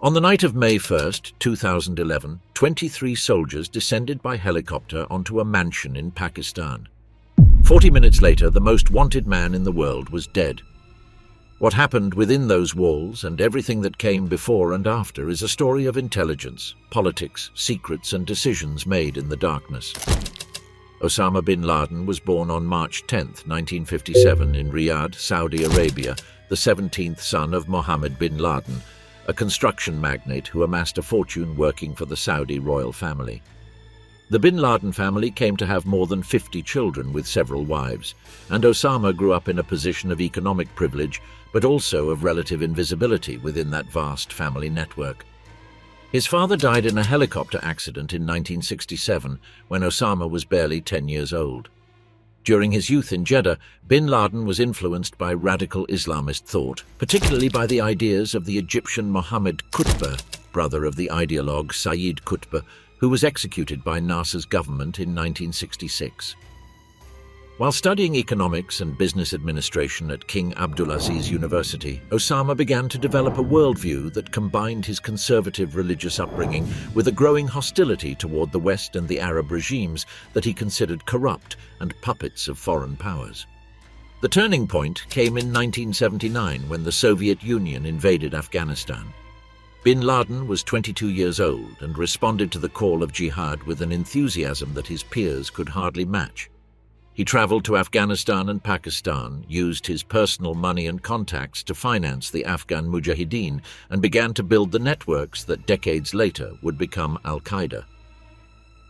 On the night of May 1st, 2011, 23 soldiers descended by helicopter onto a mansion in Pakistan. 40 minutes later, the most wanted man in the world was dead. What happened within those walls and everything that came before and after is a story of intelligence, politics, secrets, and decisions made in the darkness. Osama bin Laden was born on March 10, 1957, in Riyadh, Saudi Arabia, the 17th son of Mohammed bin Laden, a construction magnate who amassed a fortune working for the Saudi royal family. The bin Laden family came to have more than 50 children with several wives, and Osama grew up in a position of economic privilege, but also of relative invisibility within that vast family network. His father died in a helicopter accident in 1967 when Osama was barely 10 years old. During his youth in Jeddah, bin Laden was influenced by radical Islamist thought, particularly by the ideas of the Egyptian Mohammed Qutb, brother of the ideologue Sayyid Qutb, who was executed by Nasser's government in 1966. While studying economics and business administration at King Abdulaziz University, Osama began to develop a worldview that combined his conservative religious upbringing with a growing hostility toward the West and the Arab regimes that he considered corrupt and puppets of foreign powers. The turning point came in 1979 when the Soviet Union invaded Afghanistan. Bin Laden was 22 years old and responded to the call of jihad with an enthusiasm that his peers could hardly match. He traveled to Afghanistan and Pakistan, used his personal money and contacts to finance the Afghan Mujahideen, and began to build the networks that decades later would become Al-Qaeda.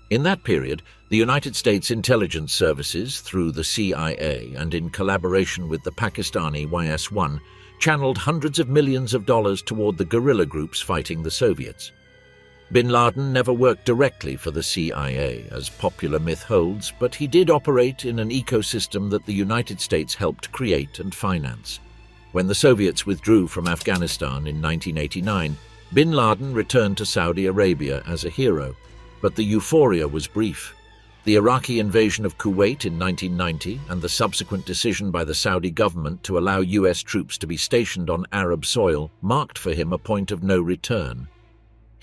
In that period, the United States intelligence services, through the CIA and in collaboration with the Pakistani YS-1, channeled hundreds of millions of dollars toward the guerrilla groups fighting the Soviets. Bin Laden never worked directly for the CIA, as popular myth holds, but he did operate in an ecosystem that the United States helped create and finance. When the Soviets withdrew from Afghanistan in 1989, bin Laden returned to Saudi Arabia as a hero, but the euphoria was brief. The Iraqi invasion of Kuwait in 1990 and the subsequent decision by the Saudi government to allow US troops to be stationed on Arab soil marked for him a point of no return.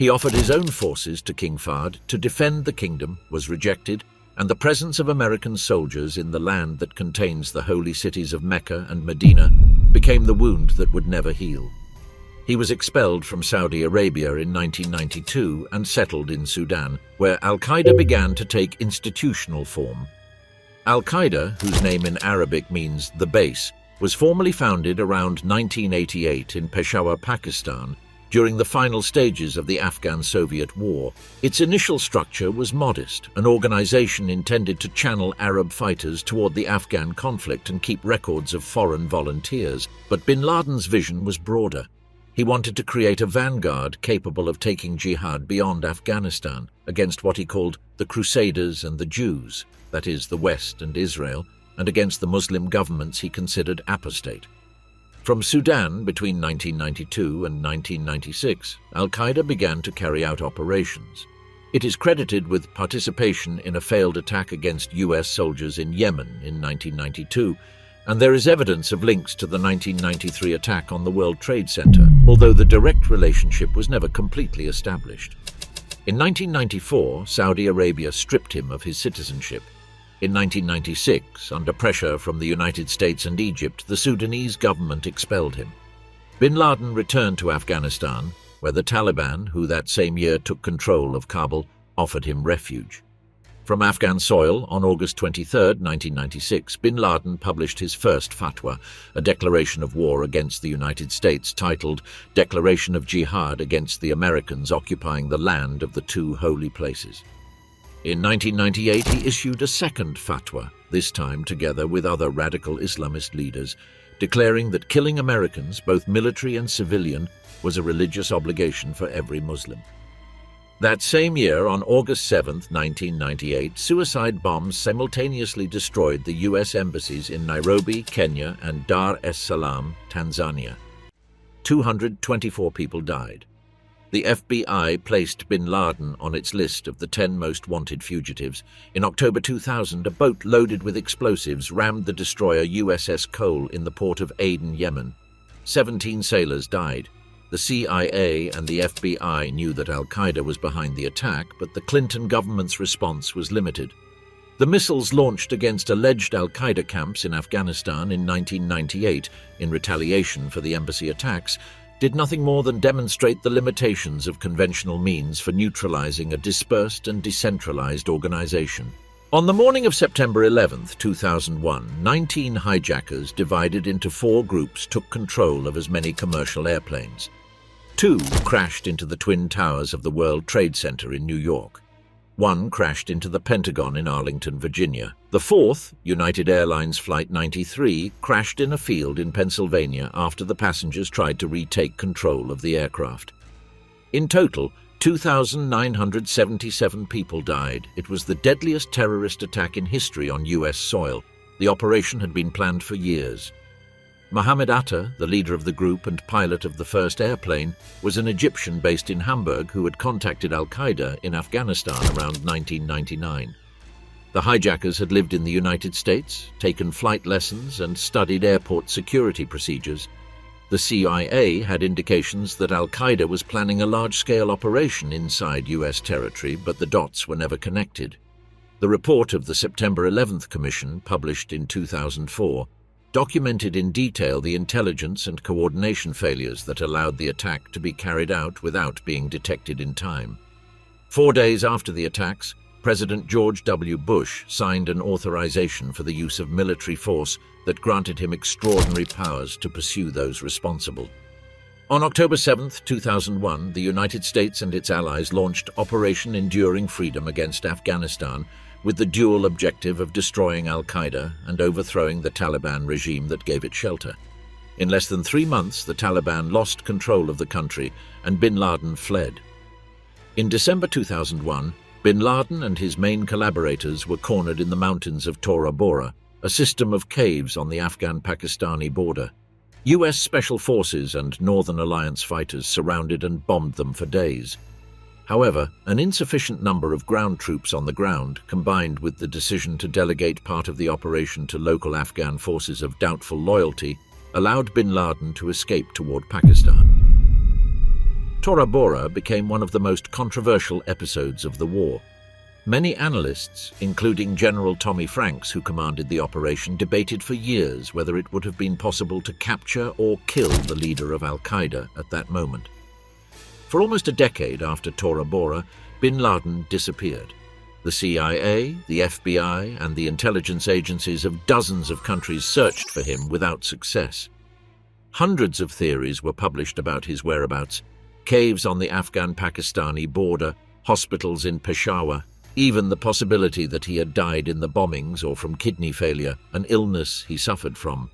He offered his own forces to King Fahd to defend the kingdom, was rejected, and the presence of American soldiers in the land that contains the holy cities of Mecca and Medina became the wound that would never heal. He was expelled from Saudi Arabia in 1992 and settled in Sudan, where Al-Qaeda began to take institutional form. Al-Qaeda, whose name in Arabic means the base, was formally founded around 1988 in Peshawar, Pakistan, during the final stages of the Afghan-Soviet War. Its initial structure was modest, an organization intended to channel Arab fighters toward the Afghan conflict and keep records of foreign volunteers. But bin Laden's vision was broader. He wanted to create a vanguard capable of taking jihad beyond Afghanistan against what he called the Crusaders and the Jews, that is, the West and Israel, and against the Muslim governments he considered apostate. From Sudan between 1992 and 1996, Al-Qaeda began to carry out operations. It is credited with participation in a failed attack against US soldiers in Yemen in 1992, and there is evidence of links to the 1993 attack on the World Trade Center, although the direct relationship was never completely established. In 1994, Saudi Arabia stripped him of his citizenship. In 1996, under pressure from the United States and Egypt, the Sudanese government expelled him. Bin Laden returned to Afghanistan, where the Taliban, who that same year took control of Kabul, offered him refuge. From Afghan soil, on August 23, 1996, bin Laden published his first fatwa, a declaration of war against the United States titled Declaration of Jihad Against the Americans Occupying the Land of the Two Holy Places. In 1998, he issued a second fatwa, this time together with other radical Islamist leaders, declaring that killing Americans, both military and civilian, was a religious obligation for every Muslim. That same year, on August 7, 1998, suicide bombs simultaneously destroyed the US embassies in Nairobi, Kenya, and Dar es Salaam, Tanzania. 224 people died. The FBI placed bin Laden on its list of the 10 most wanted fugitives. In October 2000, a boat loaded with explosives rammed the destroyer USS Cole in the port of Aden, Yemen. 17 sailors died. The CIA and the FBI knew that Al-Qaeda was behind the attack, but the Clinton government's response was limited. The missiles launched against alleged Al-Qaeda camps in Afghanistan in 1998 in retaliation for the embassy attacks did nothing more than demonstrate the limitations of conventional means for neutralizing a dispersed and decentralized organization. On the morning of September 11, 2001, 19 hijackers divided into 4 groups took control of as many commercial airplanes. 2 crashed into the Twin Towers of the World Trade Center in New York. 1 crashed into the Pentagon in Arlington, Virginia. The 4th, United Airlines Flight 93, crashed in a field in Pennsylvania after the passengers tried to retake control of the aircraft. In total, 2,977 people died. It was the deadliest terrorist attack in history on U.S. soil. The operation had been planned for years. Mohammed Atta, the leader of the group and pilot of the first airplane, was an Egyptian based in Hamburg who had contacted Al-Qaeda in Afghanistan around 1999. The hijackers had lived in the United States, taken flight lessons, and studied airport security procedures. The CIA had indications that Al-Qaeda was planning a large-scale operation inside U.S. territory, but the dots were never connected. The report of the September 11th Commission, published in 2004, documented in detail the intelligence and coordination failures that allowed the attack to be carried out without being detected in time. 4 days after the attacks, President George W. Bush signed an authorization for the use of military force that granted him extraordinary powers to pursue those responsible. On October 7, 2001, the United States and its allies launched Operation Enduring Freedom against Afghanistan with the dual objective of destroying Al-Qaeda and overthrowing the Taliban regime that gave it shelter. In less than 3 months, the Taliban lost control of the country and bin Laden fled. In December 2001, bin Laden and his main collaborators were cornered in the mountains of Tora Bora, a system of caves on the Afghan-Pakistani border. U.S. Special Forces and Northern Alliance fighters surrounded and bombed them for days. However, an insufficient number of ground troops on the ground, combined with the decision to delegate part of the operation to local Afghan forces of doubtful loyalty, allowed bin Laden to escape toward Pakistan. Tora Bora became one of the most controversial episodes of the war. Many analysts, including General Tommy Franks, who commanded the operation, debated for years whether it would have been possible to capture or kill the leader of Al-Qaeda at that moment. For almost a decade after Tora Bora, bin Laden disappeared. The CIA, the FBI, and the intelligence agencies of dozens of countries searched for him without success. Hundreds of theories were published about his whereabouts: caves on the Afghan-Pakistani border, hospitals in Peshawar, even the possibility that he had died in the bombings or from kidney failure, an illness he suffered from.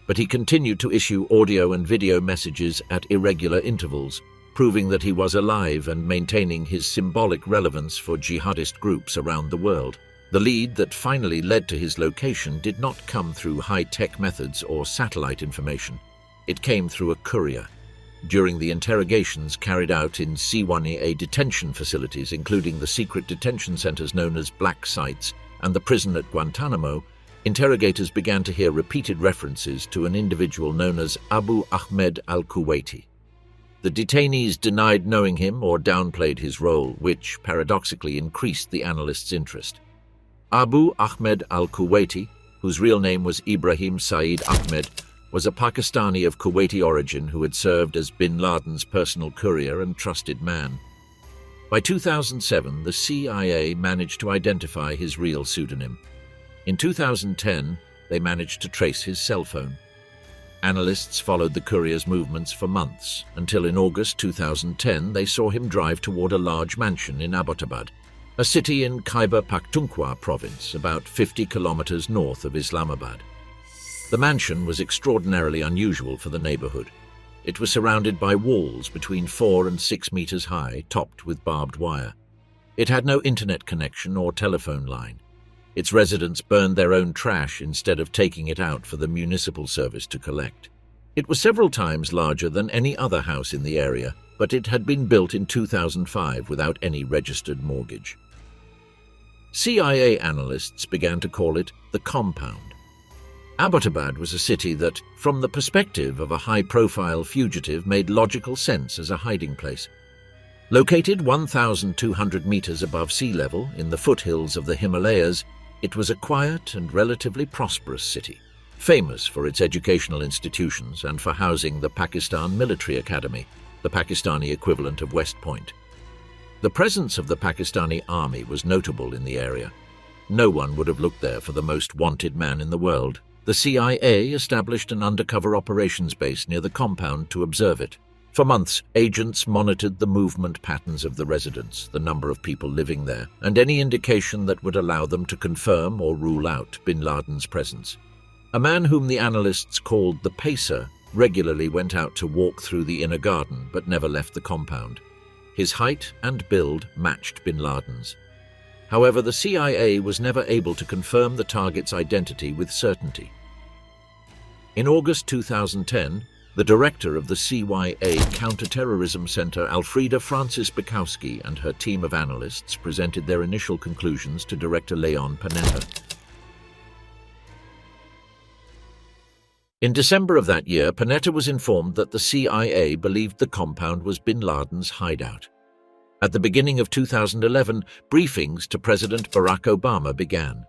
But he continued to issue audio and video messages at irregular intervals, proving that he was alive and maintaining his symbolic relevance for jihadist groups around the world. The lead that finally led to his location did not come through high-tech methods or satellite information. It came through a courier. During the interrogations carried out in C1A detention facilities, including the secret detention centers known as black sites and the prison at Guantanamo, interrogators began to hear repeated references to an individual known as Abu Ahmed al-Kuwaiti. The detainees denied knowing him or downplayed his role, which paradoxically increased the analysts' interest. Abu Ahmed al-Kuwaiti, whose real name was Ibrahim Saeed Ahmed, was a Pakistani of Kuwaiti origin who had served as bin Laden's personal courier and trusted man. By 2007, the CIA managed to identify his real pseudonym. In 2010, they managed to trace his cell phone. Analysts followed the courier's movements for months, until in August 2010 they saw him drive toward a large mansion in Abbottabad, a city in Khyber Pakhtunkhwa province, about 50 kilometers north of Islamabad. The mansion was extraordinarily unusual for the neighborhood. It was surrounded by walls between 4 and 6 meters high, topped with barbed wire. It had no internet connection or telephone line. Its residents burned their own trash instead of taking it out for the municipal service to collect. It was several times larger than any other house in the area, but it had been built in 2005 without any registered mortgage. CIA analysts began to call it the compound. Abbottabad was a city that, from the perspective of a high-profile fugitive, made logical sense as a hiding place. Located 1,200 meters above sea level in the foothills of the Himalayas, it was a quiet and relatively prosperous city, famous for its educational institutions and for housing the Pakistan Military Academy, the Pakistani equivalent of West Point. The presence of the Pakistani army was notable in the area. No one would have looked there for the most wanted man in the world. The CIA established an undercover operations base near the compound to observe it. For months, agents monitored the movement patterns of the residents, the number of people living there, and any indication that would allow them to confirm or rule out bin Laden's presence. A man whom the analysts called the Pacer regularly went out to walk through the inner garden but never left the compound. His height and build matched bin Laden's. However, the CIA was never able to confirm the target's identity with certainty. In August 2010, the director of the CIA Counterterrorism Center, Alfreda Francis Bukowski, and her team of analysts presented their initial conclusions to Director Leon Panetta. In December of that year, Panetta was informed that the CIA believed the compound was bin Laden's hideout. At the beginning of 2011, briefings to President Barack Obama began.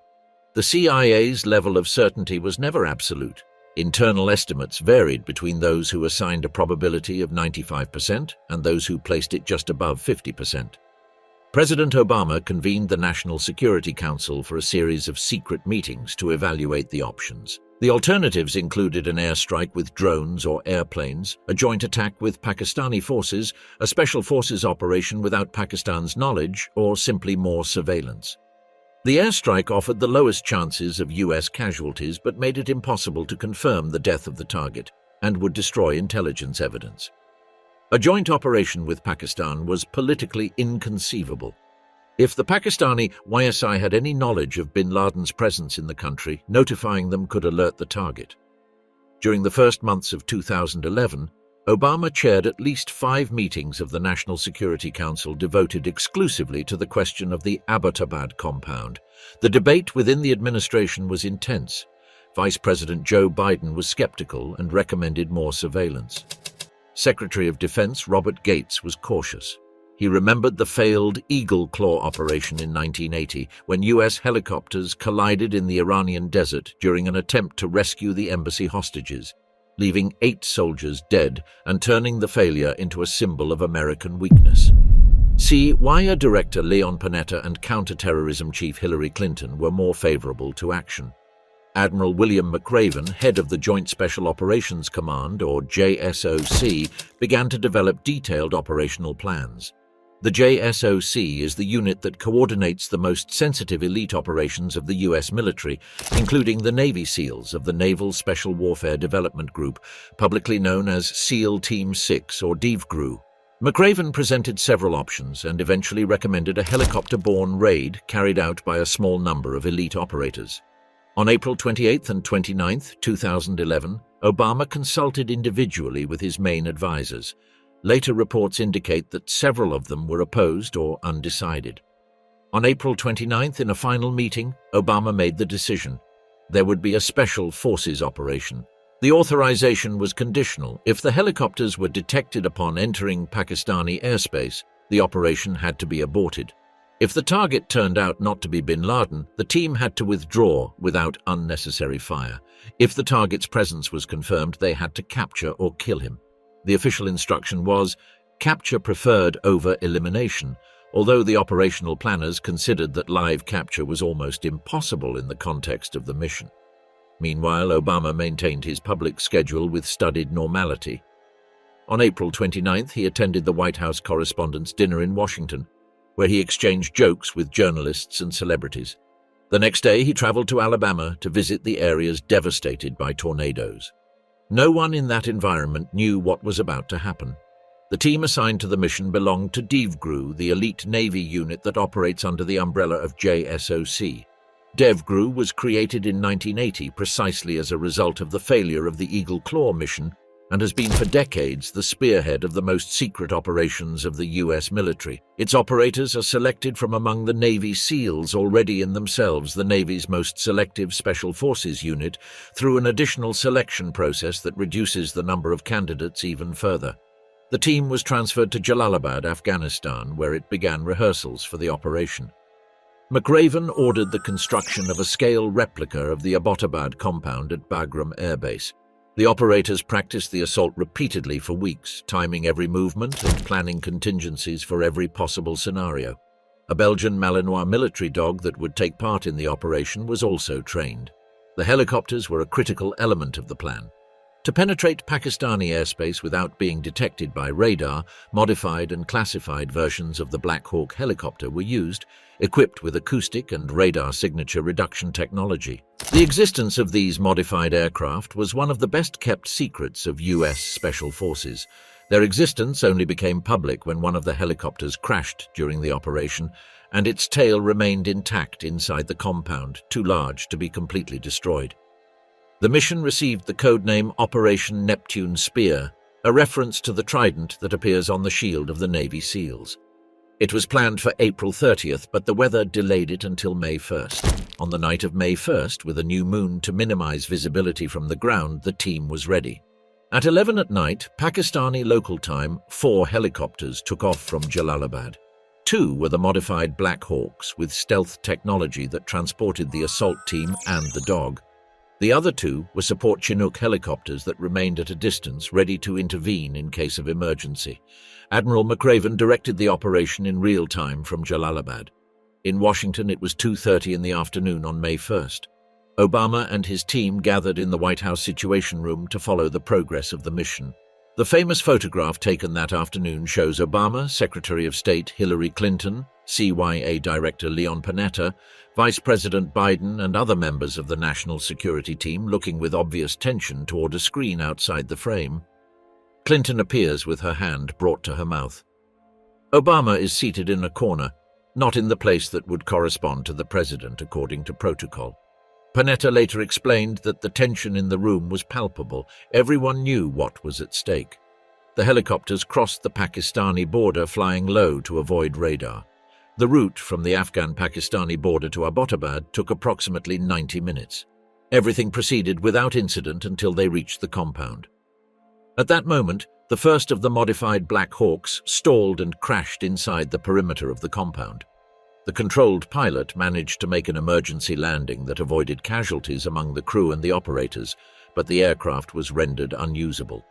The CIA's level of certainty was never absolute. Internal estimates varied between those who assigned a probability of 95% and those who placed it just above 50%. President Obama convened the National Security Council for a series of secret meetings to evaluate the options. The alternatives included an airstrike with drones or airplanes, a joint attack with Pakistani forces, a special forces operation without Pakistan's knowledge, or simply more surveillance. The airstrike offered the lowest chances of US casualties but made it impossible to confirm the death of the target and would destroy intelligence evidence. A joint operation with Pakistan was politically inconceivable. If the Pakistani YSI had any knowledge of bin Laden's presence in the country, notifying them could alert the target. During the first months of 2011, Obama chaired at least 5 meetings of the National Security Council devoted exclusively to the question of the Abbottabad compound. The debate within the administration was intense. Vice President Joe Biden was skeptical and recommended more surveillance. Secretary of Defense Robert Gates was cautious. He remembered the failed Eagle Claw operation in 1980, when U.S. helicopters collided in the Iranian desert during an attempt to rescue the embassy hostages, leaving 8 soldiers dead and turning the failure into a symbol of American weakness. See why Director Leon Panetta and Counterterrorism Chief Hillary Clinton were more favorable to action. Admiral William McRaven, head of the Joint Special Operations Command, or JSOC, began to develop detailed operational plans. The JSOC is the unit that coordinates the most sensitive elite operations of the U.S. military, including the Navy SEALs of the Naval Special Warfare Development Group, publicly known as SEAL Team 6 or DEVGRU. McRaven presented several options and eventually recommended a helicopter-borne raid carried out by a small number of elite operators. On April 28 and 29, 2011, Obama consulted individually with his main advisors. Later reports indicate that several of them were opposed or undecided. On April 29, in a final meeting, Obama made the decision. There would be a special forces operation. The authorization was conditional. If the helicopters were detected upon entering Pakistani airspace, the operation had to be aborted. If the target turned out not to be bin Laden, the team had to withdraw without unnecessary fire. If the target's presence was confirmed, they had to capture or kill him. The official instruction was capture preferred over elimination, although the operational planners considered that live capture was almost impossible in the context of the mission. Meanwhile, Obama maintained his public schedule with studied normality. On April 29, he attended the White House Correspondents' Dinner in Washington, where he exchanged jokes with journalists and celebrities. The next day, he traveled to Alabama to visit the areas devastated by tornadoes. No one in that environment knew what was about to happen. The team assigned to the mission belonged to DEVGRU, the elite Navy unit that operates under the umbrella of JSOC. DEVGRU was created in 1980 precisely as a result of the failure of the Eagle Claw mission and has been for decades the spearhead of the most secret operations of the US military. Its operators are selected from among the Navy SEALs, already in themselves the Navy's most selective Special Forces unit, through an additional selection process that reduces the number of candidates even further. The team was transferred to Jalalabad, Afghanistan, where it began rehearsals for the operation. McRaven ordered the construction of a scale replica of the Abbottabad compound at Bagram Air Base. The operators practiced the assault repeatedly for weeks, timing every movement and planning contingencies for every possible scenario. A Belgian Malinois military dog that would take part in the operation was also trained. The helicopters were a critical element of the plan. To penetrate Pakistani airspace without being detected by radar, modified and classified versions of the Black Hawk helicopter were used, equipped with acoustic and radar signature reduction technology. The existence of these modified aircraft was one of the best-kept secrets of US Special Forces. Their existence only became public when one of the helicopters crashed during the operation, and its tail remained intact inside the compound, too large to be completely destroyed. The mission received the codename Operation Neptune Spear, a reference to the trident that appears on the shield of the Navy SEALs. It was planned for April 30th, but the weather delayed it until May 1st. On the night of May 1st, with a new moon to minimize visibility from the ground, the team was ready. At 11 at night, Pakistani local time, 4 helicopters took off from Jalalabad. 2 were the modified Black Hawks with stealth technology that transported the assault team and the dog. The other 2 were support Chinook helicopters that remained at a distance, ready to intervene in case of emergency. Admiral McRaven directed the operation in real time from Jalalabad. In Washington, it was 2:30 in the afternoon on May 1st. Obama and his team gathered in the White House Situation Room to follow the progress of the mission. The famous photograph taken that afternoon shows Obama, Secretary of State Hillary Clinton, CIA Director Leon Panetta, Vice President Biden, and other members of the national security team looking with obvious tension toward a screen outside the frame. Clinton appears with her hand brought to her mouth. Obama is seated in a corner, not in the place that would correspond to the president according to protocol. Panetta later explained that the tension in the room was palpable. Everyone knew what was at stake. The helicopters crossed the Pakistani border flying low to avoid radar. The route from the Afghan-Pakistani border to Abbottabad took approximately 90 minutes. Everything proceeded without incident until they reached the compound. At that moment, the first of the modified Black Hawks stalled and crashed inside the perimeter of the compound. The controlled pilot managed to make an emergency landing that avoided casualties among the crew and the operators, but the aircraft was rendered unusable.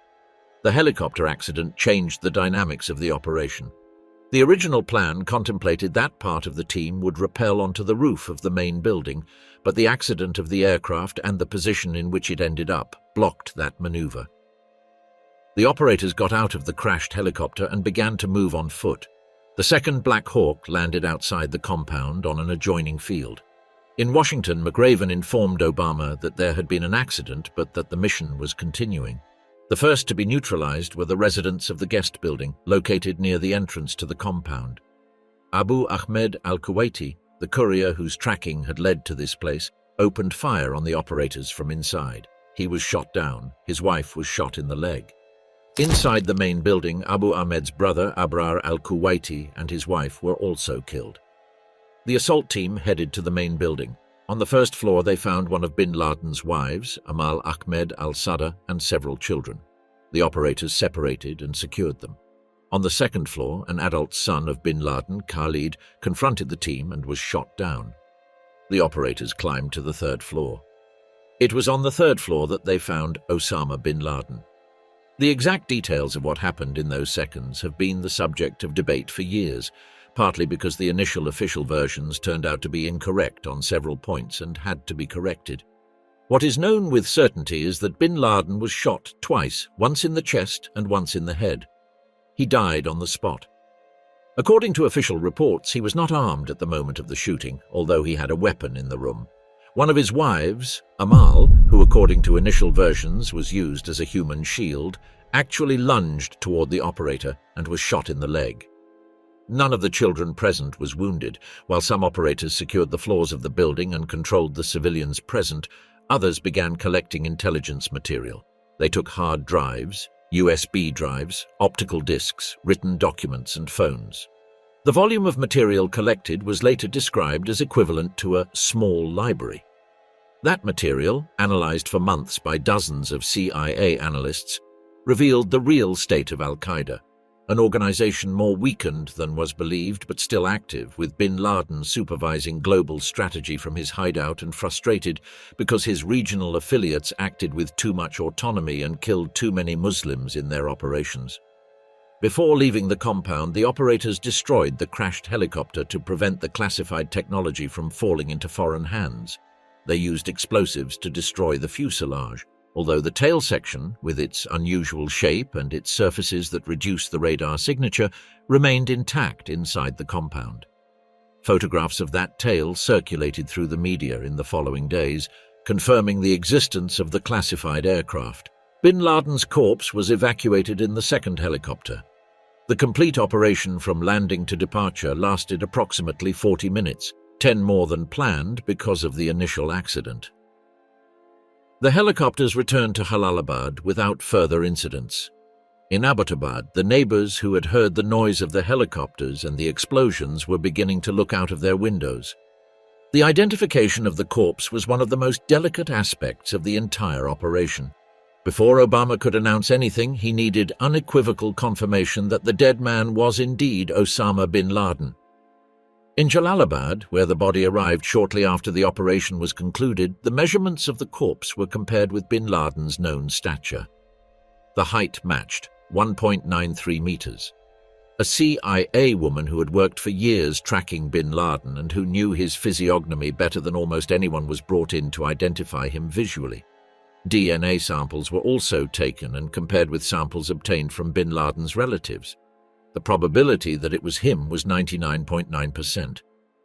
The helicopter accident changed the dynamics of the operation. The original plan contemplated that part of the team would rappel onto the roof of the main building, but the accident of the aircraft and the position in which it ended up blocked that maneuver. The operators got out of the crashed helicopter and began to move on foot. The second Black Hawk landed outside the compound on an adjoining field. In Washington, McRaven informed Obama that there had been an accident but that the mission was continuing. The first to be neutralized were the residents of the guest building, located near the entrance to the compound. Abu Ahmed al-Kuwaiti, the courier whose tracking had led to this place, opened fire on the operators from inside. He was shot down. His wife was shot in the leg. Inside the main building, Abu Ahmed's brother, Abrar al-Kuwaiti, and his wife were also killed. The assault team headed to the main building. On the first floor, they found one of bin Laden's wives, Amal Ahmed al-Sadr, and several children. The operators separated and secured them. On the second floor, an adult son of bin Laden, Khalid, confronted the team and was shot down. The operators climbed to the third floor. It was on the third floor that they found Osama bin Laden. The exact details of what happened in those seconds have been the subject of debate for years, partly because the initial official versions turned out to be incorrect on several points and had to be corrected. What is known with certainty is that bin Laden was shot twice, once in the chest and once in the head. He died on the spot. According to official reports, he was not armed at the moment of the shooting, although he had a weapon in the room. One of his wives, Amal, who according to initial versions was used as a human shield, actually lunged toward the operator and was shot in the leg. None of the children present was wounded. While some operators secured the floors of the building and controlled the civilians present, others began collecting intelligence material. They took hard drives, USB drives, optical discs, written documents, and phones. The volume of material collected was later described as equivalent to a small library. That material, analyzed for months by dozens of CIA analysts, revealed the real state of Al-Qaeda, an organization more weakened than was believed but still active, with bin Laden supervising global strategy from his hideout and frustrated because his regional affiliates acted with too much autonomy and killed too many Muslims in their operations. Before leaving the compound, the operators destroyed the crashed helicopter to prevent the classified technology from falling into foreign hands. They used explosives to destroy the fuselage, although the tail section, with its unusual shape and its surfaces that reduced the radar signature, remained intact inside the compound. Photographs of that tail circulated through the media in the following days, confirming the existence of the classified aircraft. Bin Laden's corpse was evacuated in the second helicopter. The complete operation from landing to departure lasted approximately 40 minutes, 10 more than planned because of the initial accident. The helicopters returned to Jalalabad without further incidents. In Abbottabad, the neighbors who had heard the noise of the helicopters and the explosions were beginning to look out of their windows. The identification of the corpse was one of the most delicate aspects of the entire operation. Before Obama could announce anything, he needed unequivocal confirmation that the dead man was indeed Osama bin Laden. In Jalalabad, where the body arrived shortly after the operation was concluded, the measurements of the corpse were compared with bin Laden's known stature. The height matched, 1.93 meters. A CIA woman who had worked for years tracking bin Laden and who knew his physiognomy better than almost anyone was brought in to identify him visually. DNA samples were also taken and compared with samples obtained from bin Laden's relatives. The probability that it was him was 99.9%.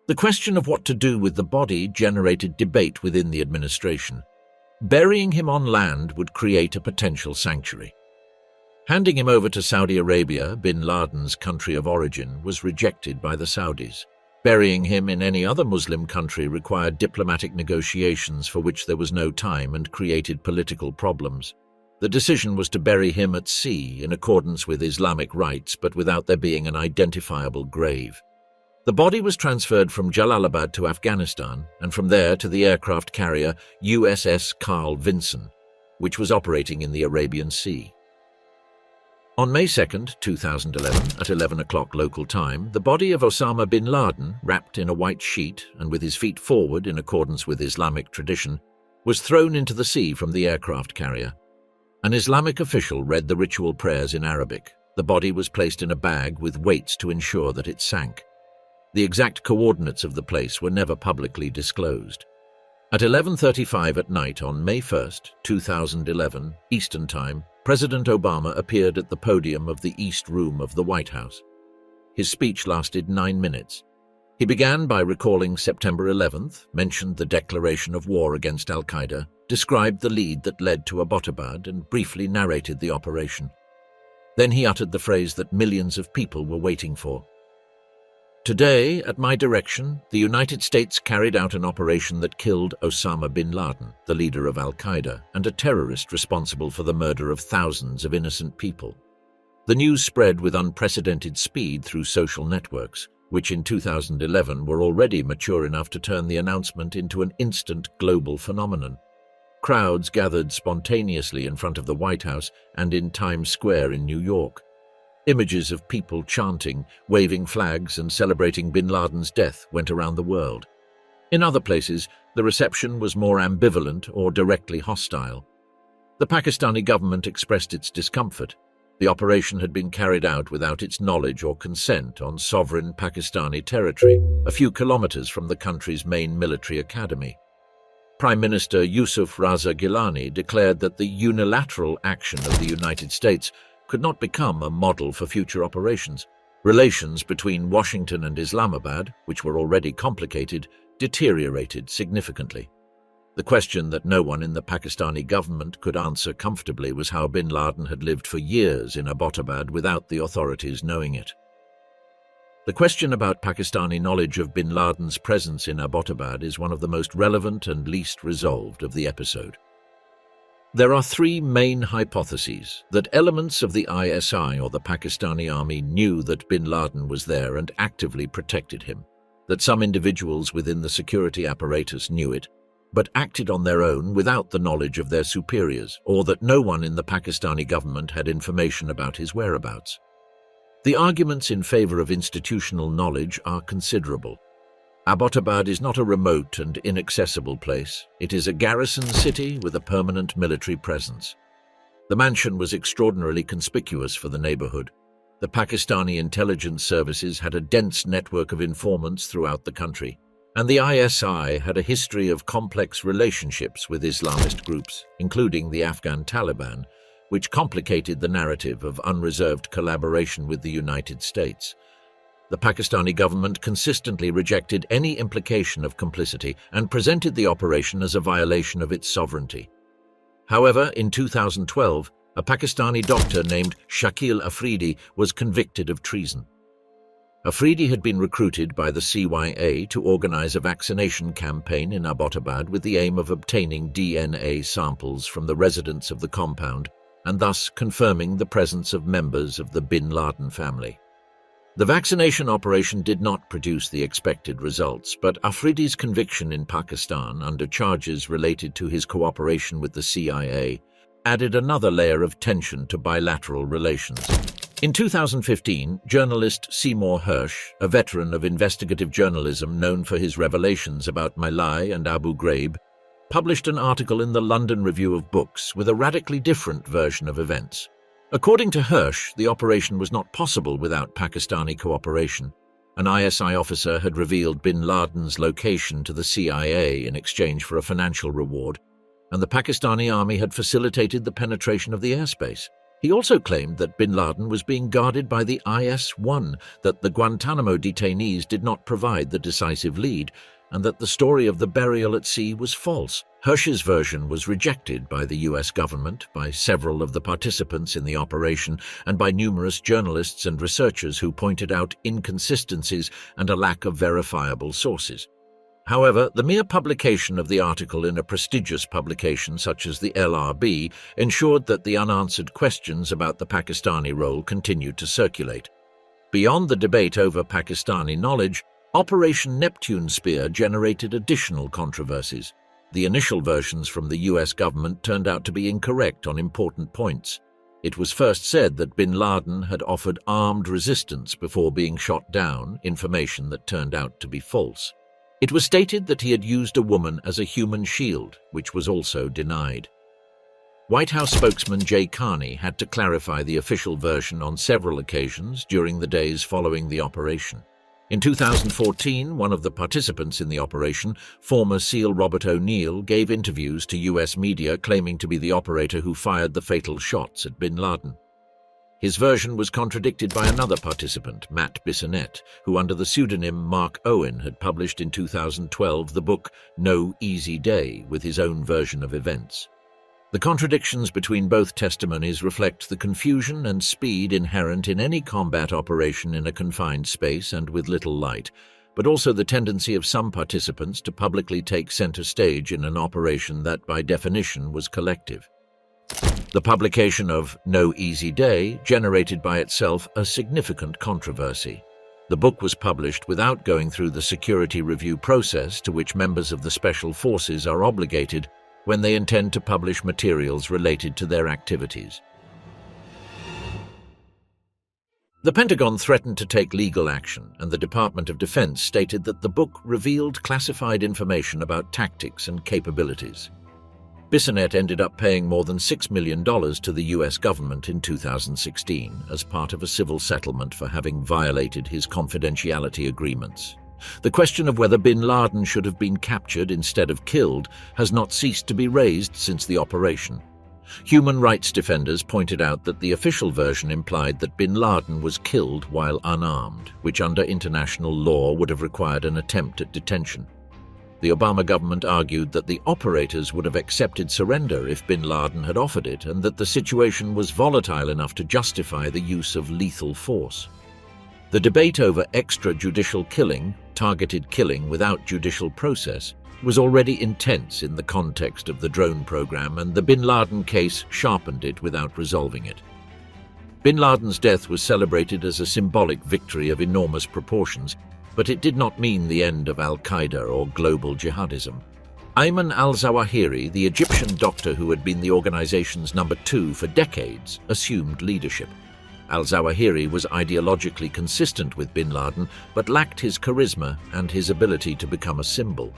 The question of what to do with the body generated debate within the administration. Burying him on land would create a potential sanctuary. Handing him over to Saudi Arabia, bin Laden's country of origin, was rejected by the Saudis. Burying him in any other Muslim country required diplomatic negotiations for which there was no time and created political problems. The decision was to bury him at sea in accordance with Islamic rites, but without there being an identifiable grave. The body was transferred from Jalalabad to Afghanistan and from there to the aircraft carrier USS Carl Vinson, which was operating in the Arabian Sea. On May 2, 2011, at 11 o'clock local time, the body of Osama bin Laden, wrapped in a white sheet and with his feet forward in accordance with Islamic tradition, was thrown into the sea from the aircraft carrier. An Islamic official read the ritual prayers in Arabic. The body was placed in a bag with weights to ensure that it sank. The exact coordinates of the place were never publicly disclosed. At 11:35 at night on May 1, 2011, Eastern Time, President Obama appeared at the podium of the East Room of the White House. His speech lasted 9 minutes. He began by recalling September 11th, mentioned the declaration of war against Al-Qaeda, described the lead that led to Abbottabad, and briefly narrated the operation. Then he uttered the phrase that millions of people were waiting for. Today, at my direction, the United States carried out an operation that killed Osama bin Laden, the leader of Al-Qaeda, and a terrorist responsible for the murder of thousands of innocent people. The news spread with unprecedented speed through social networks, which in 2011 were already mature enough to turn the announcement into an instant global phenomenon. Crowds gathered spontaneously in front of the White House and in Times Square in New York. Images of people chanting, waving flags, and celebrating bin Laden's death went around the world. In other places, the reception was more ambivalent or directly hostile. The Pakistani government expressed its discomfort. The operation had been carried out without its knowledge or consent on sovereign Pakistani territory, a few kilometers from the country's main military academy. Prime Minister Yusuf Raza Gilani declared that the unilateral action of the United States could not become a model for future operations. Relations between Washington and Islamabad, which were already complicated, deteriorated significantly. The question that no one in the Pakistani government could answer comfortably was how bin Laden had lived for years in Abbottabad without the authorities knowing it. The question about Pakistani knowledge of bin Laden's presence in Abbottabad is one of the most relevant and least resolved of the episode. There are three main hypotheses: that elements of the ISI or the Pakistani army knew that bin Laden was there and actively protected him, that some individuals within the security apparatus knew it, but acted on their own without the knowledge of their superiors, or that no one in the Pakistani government had information about his whereabouts. The arguments in favor of institutional knowledge are considerable. Abbottabad is not a remote and inaccessible place. It is a garrison city with a permanent military presence. The mansion was extraordinarily conspicuous for the neighborhood. The Pakistani intelligence services had a dense network of informants throughout the country, and the ISI had a history of complex relationships with Islamist groups, including the Afghan Taliban, which complicated the narrative of unreserved collaboration with the United States. The Pakistani government consistently rejected any implication of complicity and presented the operation as a violation of its sovereignty. However, in 2012, a Pakistani doctor named Shakil Afridi was convicted of treason. Afridi had been recruited by the CIA to organize a vaccination campaign in Abbottabad with the aim of obtaining DNA samples from the residents of the compound and thus confirming the presence of members of the bin Laden family. The vaccination operation did not produce the expected results, but Afridi's conviction in Pakistan under charges related to his cooperation with the CIA added another layer of tension to bilateral relations. In 2015, journalist Seymour Hersh, a veteran of investigative journalism known for his revelations about My Lai and Abu Ghraib, published an article in the London Review of Books with a radically different version of events. According to Hersh, the operation was not possible without Pakistani cooperation. An ISI officer had revealed bin Laden's location to the CIA in exchange for a financial reward, and the Pakistani army had facilitated the penetration of the airspace. He also claimed that bin Laden was being guarded by the IS-1, that the Guantanamo detainees did not provide the decisive lead, and that the story of the burial at sea was false. Hersh's version was rejected by the US government, by several of the participants in the operation, and by numerous journalists and researchers who pointed out inconsistencies and a lack of verifiable sources. However, the mere publication of the article in a prestigious publication such as the LRB ensured that the unanswered questions about the Pakistani role continued to circulate. Beyond the debate over Pakistani knowledge, Operation Neptune Spear generated additional controversies. The initial versions from the US government turned out to be incorrect on important points. It was first said that bin Laden had offered armed resistance before being shot down, information that turned out to be false. It was stated that he had used a woman as a human shield, which was also denied. White House spokesman Jay Carney had to clarify the official version on several occasions during the days following the operation. In 2014, one of the participants in the operation, former SEAL Robert O'Neill, gave interviews to US media claiming to be the operator who fired the fatal shots at bin Laden. His version was contradicted by another participant, Matt Bissonnette, who under the pseudonym Mark Owen had published in 2012 the book No Easy Day with his own version of events. The contradictions between both testimonies reflect the confusion and speed inherent in any combat operation in a confined space and with little light, but also the tendency of some participants to publicly take center stage in an operation that by definition was collective. The publication of No Easy Day generated by itself a significant controversy. The book was published without going through the security review process to which members of the Special Forces are obligated when they intend to publish materials related to their activities. The Pentagon threatened to take legal action, and the Department of Defense stated that the book revealed classified information about tactics and capabilities. Bissonnette ended up paying more than $6 million to the US government in 2016 as part of a civil settlement for having violated his confidentiality agreements. The question of whether bin Laden should have been captured instead of killed has not ceased to be raised since the operation. Human rights defenders pointed out that the official version implied that bin Laden was killed while unarmed, which under international law would have required an attempt at detention. The Obama government argued that the operators would have accepted surrender if bin Laden had offered it, and that the situation was volatile enough to justify the use of lethal force. The debate over extrajudicial killing, targeted killing without judicial process, was already intense in the context of the drone program, and the bin Laden case sharpened it without resolving it. Bin Laden's death was celebrated as a symbolic victory of enormous proportions, but it did not mean the end of Al-Qaeda or global jihadism. Ayman al-Zawahiri, the Egyptian doctor who had been the organization's number 2 for decades, assumed leadership. Al-Zawahiri was ideologically consistent with bin Laden, but lacked his charisma and his ability to become a symbol.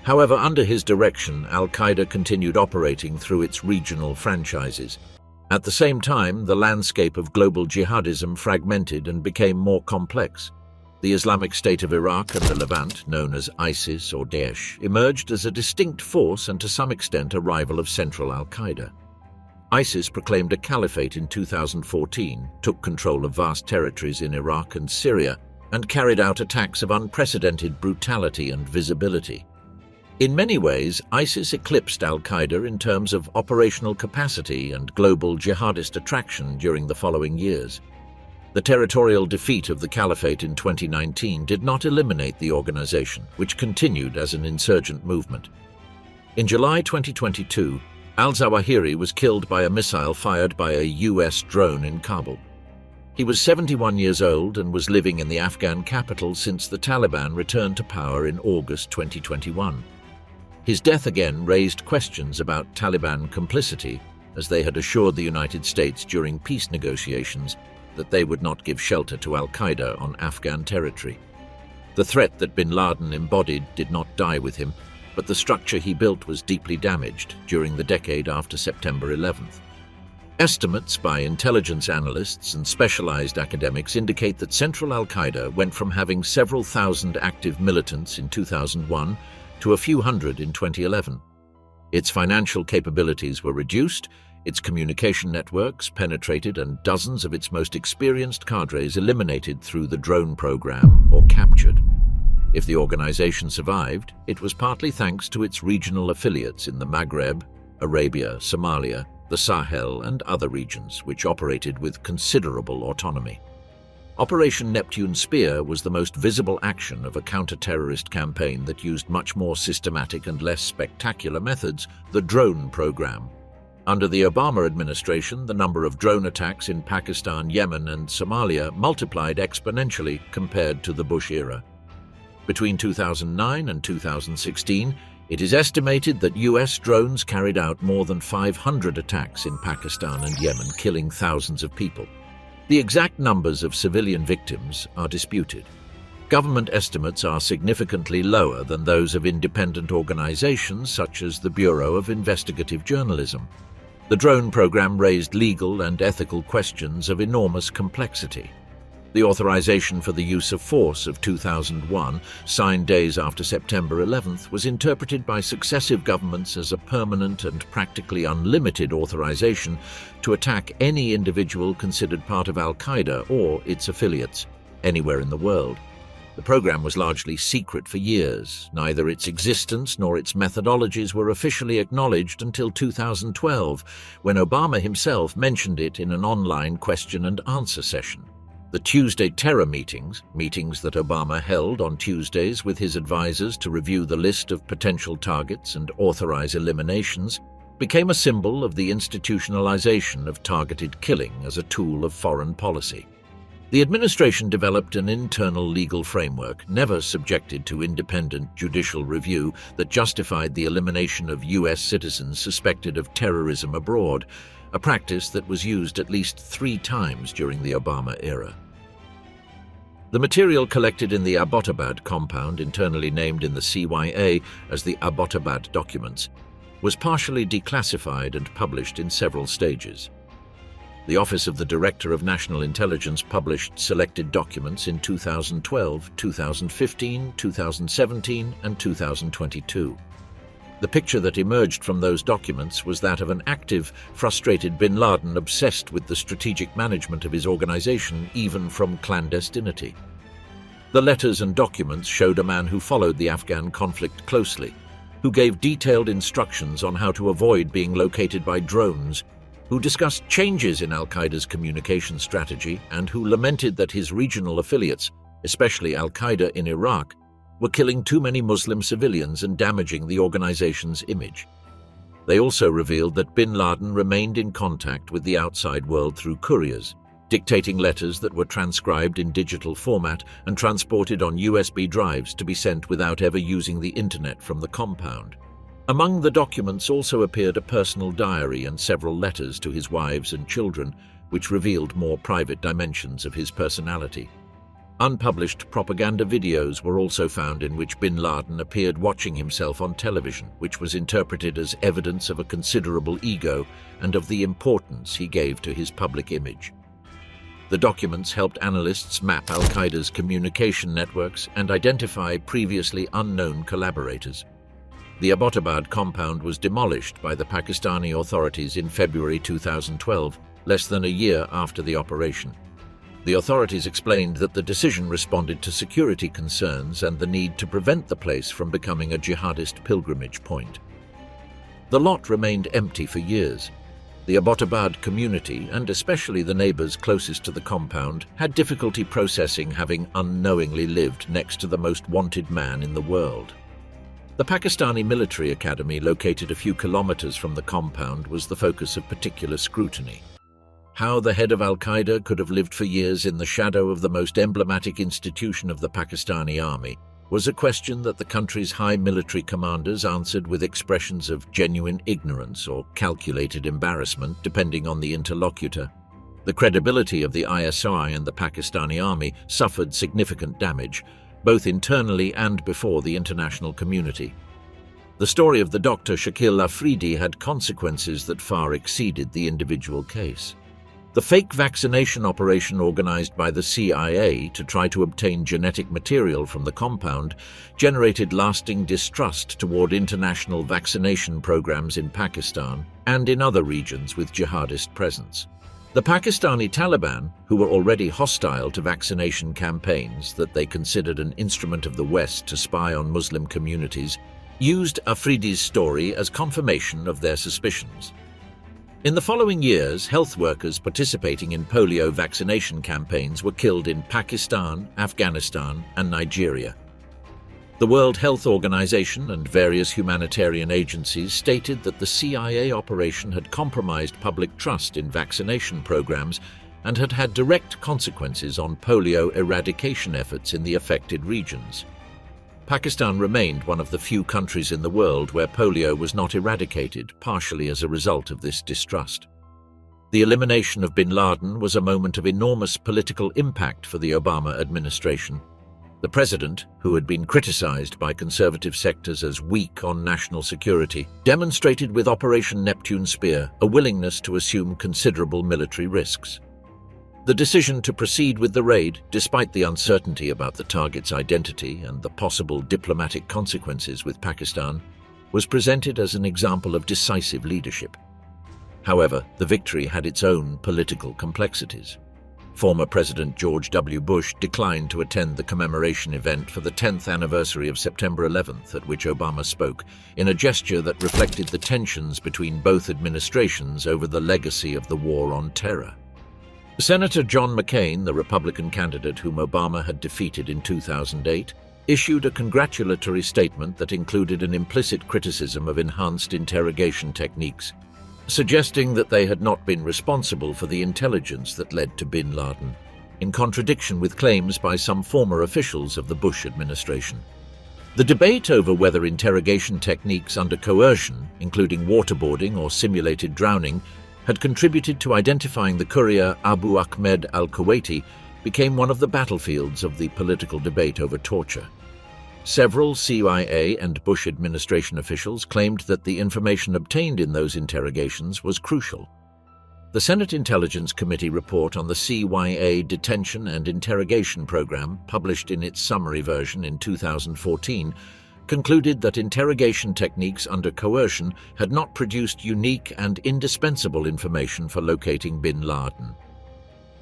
However, under his direction, Al-Qaeda continued operating through its regional franchises. At the same time, the landscape of global jihadism fragmented and became more complex. The Islamic State of Iraq and the Levant, known as ISIS or Daesh, emerged as a distinct force and to some extent a rival of central Al-Qaeda. ISIS proclaimed a caliphate in 2014, took control of vast territories in Iraq and Syria, and carried out attacks of unprecedented brutality and visibility. In many ways, ISIS eclipsed Al-Qaeda in terms of operational capacity and global jihadist attraction during the following years. The territorial defeat of the caliphate in 2019 did not eliminate the organization, which continued as an insurgent movement. In July 2022, al-Zawahiri was killed by a missile fired by a US drone in Kabul. He was 71 years old and was living in the Afghan capital since the Taliban returned to power in August 2021. His death again raised questions about Taliban complicity, as they had assured the United States during peace negotiations that they would not give shelter to Al-Qaeda on Afghan territory. The threat that bin Laden embodied did not die with him, but the structure he built was deeply damaged during the decade after September 11th. Estimates by intelligence analysts and specialized academics indicate that central Al-Qaeda went from having several thousand active militants in 2001 to a few hundred in 2011. Its financial capabilities were reduced, its communication networks penetrated, and dozens of its most experienced cadres eliminated through the drone program or captured. If the organization survived, it was partly thanks to its regional affiliates in the Maghreb, Arabia, Somalia, the Sahel, and other regions, which operated with considerable autonomy. Operation Neptune Spear was the most visible action of a counter-terrorist campaign that used much more systematic and less spectacular methods, the drone program. Under the Obama administration, the number of drone attacks in Pakistan, Yemen, and Somalia multiplied exponentially compared to the Bush era. Between 2009 and 2016, it is estimated that US drones carried out more than 500 attacks in Pakistan and Yemen, killing thousands of people. The exact numbers of civilian victims are disputed. Government estimates are significantly lower than those of independent organizations such as the Bureau of Investigative Journalism. The drone program raised legal and ethical questions of enormous complexity. The authorization for the use of force of 2001, signed days after September 11th, was interpreted by successive governments as a permanent and practically unlimited authorization to attack any individual considered part of Al-Qaeda or its affiliates, anywhere in the world. The program was largely secret for years. Neither its existence nor its methodologies were officially acknowledged until 2012, when Obama himself mentioned it in an online question and answer session. The Tuesday terror meetings that Obama held on Tuesdays with his advisors to review the list of potential targets and authorize eliminations, became a symbol of the institutionalization of targeted killing as a tool of foreign policy. The administration developed an internal legal framework, never subjected to independent judicial review, that justified the elimination of US citizens suspected of terrorism abroad, a practice that was used at least 3 times during the Obama era. The material collected in the Abbottabad compound, internally named in the CIA as the Abbottabad documents, was partially declassified and published in several stages. The Office of the Director of National Intelligence published selected documents in 2012, 2015, 2017, and 2022. The picture that emerged from those documents was that of an active, frustrated bin Laden obsessed with the strategic management of his organization, even from clandestinity. The letters and documents showed a man who followed the Afghan conflict closely, who gave detailed instructions on how to avoid being located by drones, who discussed changes in Al-Qaeda's communication strategy, and who lamented that his regional affiliates, especially Al-Qaeda in Iraq, were killing too many Muslim civilians and damaging the organization's image. They also revealed that bin Laden remained in contact with the outside world through couriers, dictating letters that were transcribed in digital format and transported on USB drives to be sent without ever using the internet from the compound. Among the documents also appeared a personal diary and several letters to his wives and children, which revealed more private dimensions of his personality. Unpublished propaganda videos were also found in which bin Laden appeared watching himself on television, which was interpreted as evidence of a considerable ego and of the importance he gave to his public image. The documents helped analysts map Al-Qaeda's communication networks and identify previously unknown collaborators. The Abbottabad compound was demolished by the Pakistani authorities in February 2012, less than a year after the operation. The authorities explained that the decision responded to security concerns and the need to prevent the place from becoming a jihadist pilgrimage point. The lot remained empty for years. The Abbottabad community, and especially the neighbors closest to the compound, had difficulty processing having unknowingly lived next to the most wanted man in the world. The Pakistani military academy, located a few kilometers from the compound, was the focus of particular scrutiny. How the head of Al-Qaeda could have lived for years in the shadow of the most emblematic institution of the Pakistani army was a question that the country's high military commanders answered with expressions of genuine ignorance or calculated embarrassment, depending on the interlocutor. The credibility of the ISI and the Pakistani army suffered significant damage, both internally and before the international community. The story of the Dr. Shakil Afridi had consequences that far exceeded the individual case. The fake vaccination operation organized by the CIA to try to obtain genetic material from the compound generated lasting distrust toward international vaccination programs in Pakistan and in other regions with jihadist presence. The Pakistani Taliban, who were already hostile to vaccination campaigns that they considered an instrument of the West to spy on Muslim communities, used Afridi's story as confirmation of their suspicions. In the following years, health workers participating in polio vaccination campaigns were killed in Pakistan, Afghanistan, and Nigeria. The World Health Organization and various humanitarian agencies stated that the CIA operation had compromised public trust in vaccination programs and had had direct consequences on polio eradication efforts in the affected regions. Pakistan remained one of the few countries in the world where polio was not eradicated, partially as a result of this distrust. The elimination of bin Laden was a moment of enormous political impact for the Obama administration. The president, who had been criticized by conservative sectors as weak on national security, demonstrated with Operation Neptune Spear a willingness to assume considerable military risks. The decision to proceed with the raid, despite the uncertainty about the target's identity and the possible diplomatic consequences with Pakistan, was presented as an example of decisive leadership. However, the victory had its own political complexities. Former President George W. Bush declined to attend the commemoration event for the 10th anniversary of September 11th, at which Obama spoke, in a gesture that reflected the tensions between both administrations over the legacy of the war on terror. Senator John McCain, the Republican candidate whom Obama had defeated in 2008, issued a congratulatory statement that included an implicit criticism of enhanced interrogation techniques, suggesting that they had not been responsible for the intelligence that led to bin Laden, in contradiction with claims by some former officials of the Bush administration. The debate over whether interrogation techniques under coercion, including waterboarding or simulated drowning, had contributed to identifying the courier Abu Ahmed al-Kuwaiti, became one of the battlefields of the political debate over torture. Several CIA and Bush administration officials claimed that the information obtained in those interrogations was crucial. The Senate Intelligence Committee report on the CIA detention and interrogation program, published in its summary version in 2014, concluded that interrogation techniques under coercion had not produced unique and indispensable information for locating bin Laden.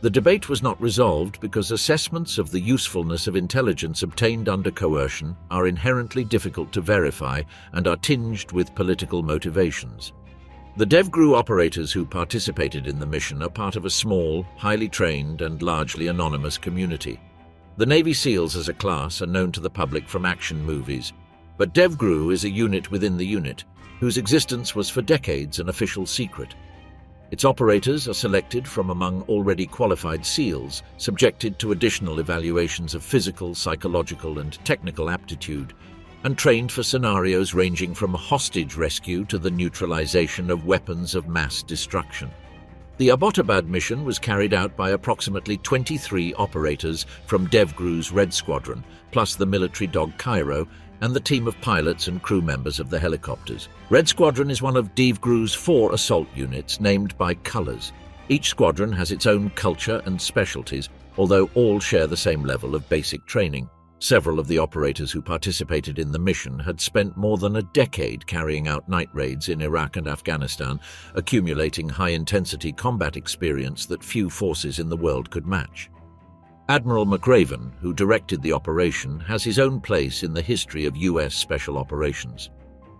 The debate was not resolved because assessments of the usefulness of intelligence obtained under coercion are inherently difficult to verify and are tinged with political motivations. The DevGru operators who participated in the mission are part of a small, highly trained and largely anonymous community. The Navy SEALs as a class are known to the public from action movies, but DevGru is a unit within the unit, whose existence was for decades an official secret. Its operators are selected from among already qualified SEALs, subjected to additional evaluations of physical, psychological, and technical aptitude, and trained for scenarios ranging from hostage rescue to the neutralization of weapons of mass destruction. The Abbottabad mission was carried out by approximately 23 operators from DevGru's Red Squadron, plus the military dog Cairo, and the team of pilots and crew members of the helicopters. Red Squadron is one of DevGru's 4 assault units named by colors. Each squadron has its own culture and specialties, although all share the same level of basic training. Several of the operators who participated in the mission had spent more than a decade carrying out night raids in Iraq and Afghanistan, accumulating high-intensity combat experience that few forces in the world could match. Admiral McRaven, who directed the operation, has his own place in the history of U.S. Special Operations.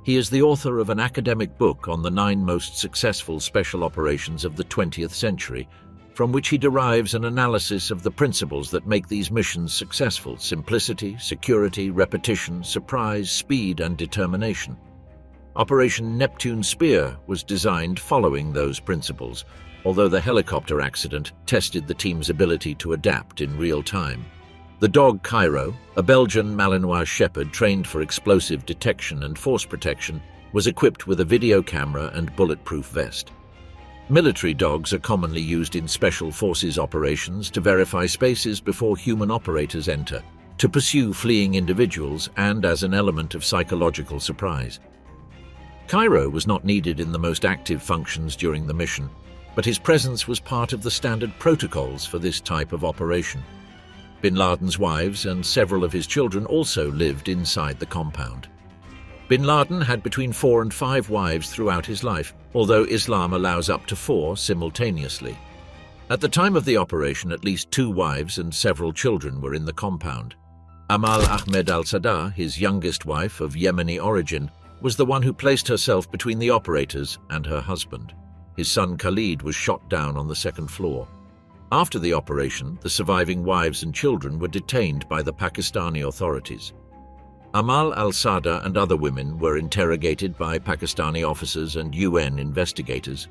He is the author of an academic book on the 9 most successful special operations of the 20th century, from which he derives an analysis of the principles that make these missions successful: simplicity, security, repetition, surprise, speed, and determination. Operation Neptune Spear was designed following those principles, although the helicopter accident tested the team's ability to adapt in real time. The dog Cairo, a Belgian Malinois Shepherd trained for explosive detection and force protection, was equipped with a video camera and bulletproof vest. Military dogs are commonly used in special forces operations to verify spaces before human operators enter, to pursue fleeing individuals, and as an element of psychological surprise. Cairo was not needed in the most active functions during the mission, but his presence was part of the standard protocols for this type of operation. Bin Laden's wives and several of his children also lived inside the compound. Bin Laden had between 4 and 5 wives throughout his life, although Islam allows up to 4 simultaneously. At the time of the operation, at least 2 wives and several children were in the compound. Amal Ahmed al-Sadr, his youngest wife of Yemeni origin, was the one who placed herself between the operators and her husband. His son Khalid was shot down on the 2nd floor. After the operation, the surviving wives and children were detained by the Pakistani authorities. Amal al-Sadr and other women were interrogated by Pakistani officers and UN investigators.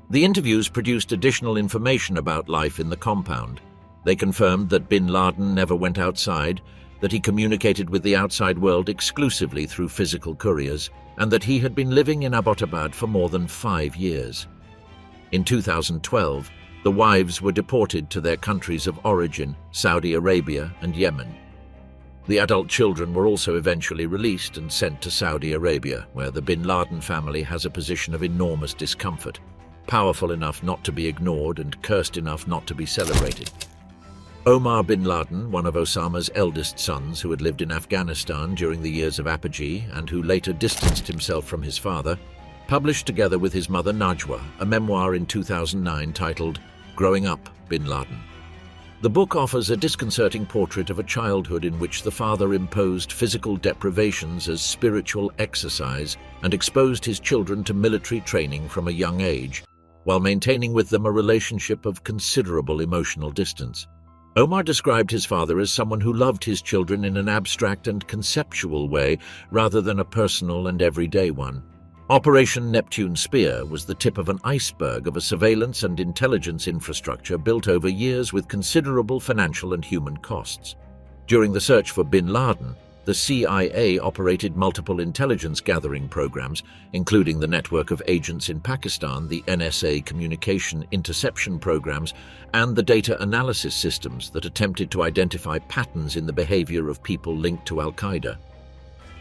The interviews produced additional information about life in the compound. They confirmed that bin Laden never went outside, that he communicated with the outside world exclusively through physical couriers, and that he had been living in Abbottabad for more than 5 years. In 2012, the wives were deported to their countries of origin, Saudi Arabia and Yemen. The adult children were also eventually released and sent to Saudi Arabia, where the bin Laden family has a position of enormous discomfort, powerful enough not to be ignored and cursed enough not to be celebrated. Omar bin Laden, one of Osama's eldest sons who had lived in Afghanistan during the years of apogee and who later distanced himself from his father, published together with his mother Najwa a memoir in 2009 titled Growing Up Bin Laden. The book offers a disconcerting portrait of a childhood in which the father imposed physical deprivations as spiritual exercise and exposed his children to military training from a young age, while maintaining with them a relationship of considerable emotional distance. Omar described his father as someone who loved his children in an abstract and conceptual way rather than a personal and everyday one. Operation Neptune Spear was the tip of an iceberg of a surveillance and intelligence infrastructure built over years with considerable financial and human costs. During the search for bin Laden, the CIA operated multiple intelligence gathering programs, including the network of agents in Pakistan, the NSA communication interception programs, and the data analysis systems that attempted to identify patterns in the behavior of people linked to Al-Qaeda.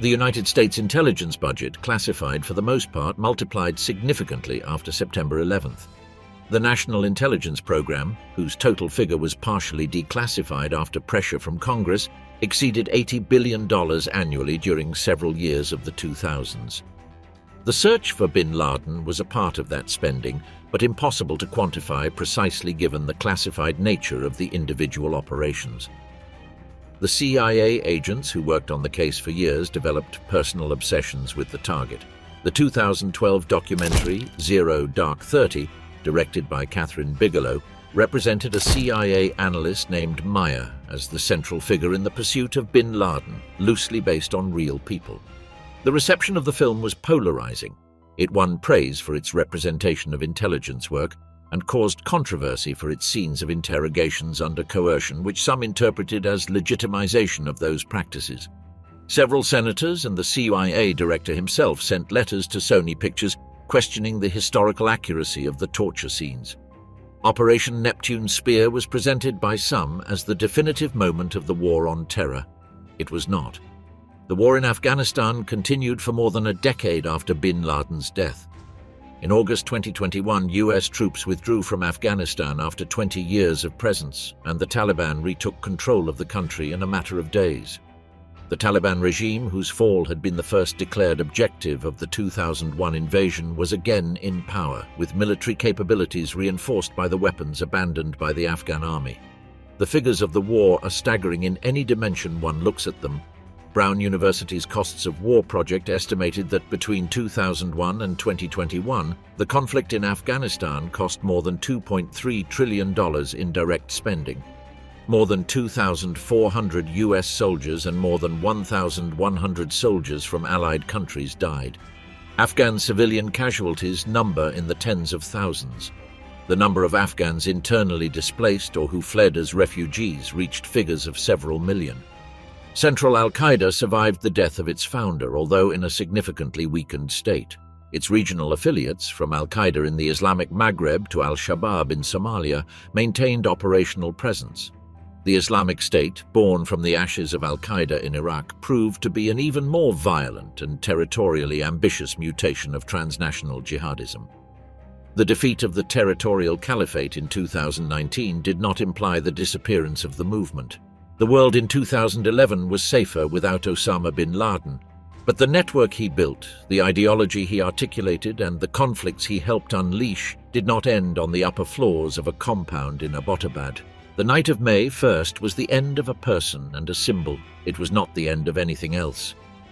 The United States intelligence budget, classified for the most part, multiplied significantly after September 11th. The National Intelligence Program, whose total figure was partially declassified after pressure from Congress, exceeded $80 billion annually during several years of the 2000s. The search for bin Laden was a part of that spending, but impossible to quantify precisely given the classified nature of the individual operations. The CIA agents who worked on the case for years developed personal obsessions with the target. The 2012 documentary Zero Dark 30, directed by Catherine Bigelow, represented a CIA analyst named Maya as the central figure in the pursuit of bin Laden, loosely based on real people. The reception of the film was polarizing. It won praise for its representation of intelligence work and caused controversy for its scenes of interrogations under coercion, which some interpreted as legitimization of those practices. Several senators and the CIA director himself sent letters to Sony Pictures questioning the historical accuracy of the torture scenes. Operation Neptune Spear was presented by some as the definitive moment of the war on terror. It was not. The war in Afghanistan continued for more than a decade after bin Laden's death. In August 2021, US troops withdrew from Afghanistan after 20 years of presence, and the Taliban retook control of the country in a matter of days. The Taliban regime, whose fall had been the first declared objective of the 2001 invasion, was again in power, with military capabilities reinforced by the weapons abandoned by the Afghan army. The figures of the war are staggering in any dimension one looks at them. Brown University's Costs of War project estimated that between 2001 and 2021, the conflict in Afghanistan cost more than $2.3 trillion in direct spending. More than 2,400 US soldiers and more than 1,100 soldiers from allied countries died. Afghan civilian casualties number in the tens of thousands. The number of Afghans internally displaced or who fled as refugees reached figures of several million. Central Al-Qaeda survived the death of its founder, although in a significantly weakened state. Its regional affiliates, from Al-Qaeda in the Islamic Maghreb to Al-Shabaab in Somalia, maintained operational presence. The Islamic State, born from the ashes of Al-Qaeda in Iraq, proved to be an even more violent and territorially ambitious mutation of transnational jihadism. The defeat of the territorial caliphate in 2019 did not imply the disappearance of the movement. The world in 2011 was safer without Osama bin Laden, but the network he built, the ideology he articulated, and the conflicts he helped unleash did not end on the upper floors of a compound in Abbottabad. The night of May 1st was the end of a person and a symbol. It was not the end of anything else.